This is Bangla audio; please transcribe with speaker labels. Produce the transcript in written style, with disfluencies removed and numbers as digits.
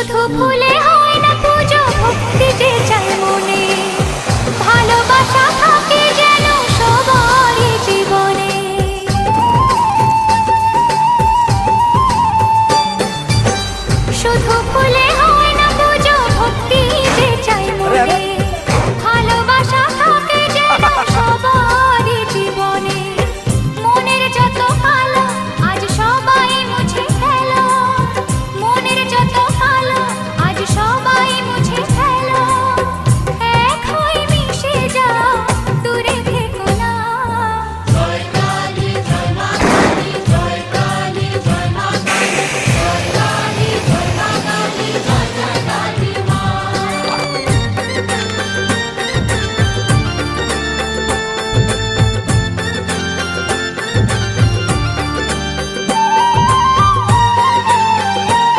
Speaker 1: শুধু ভুলে হয় না পুজো, ভক্তি যে চাই মনে, ভালোবাসা থাকে যেন সবারই জীবনে। শুধু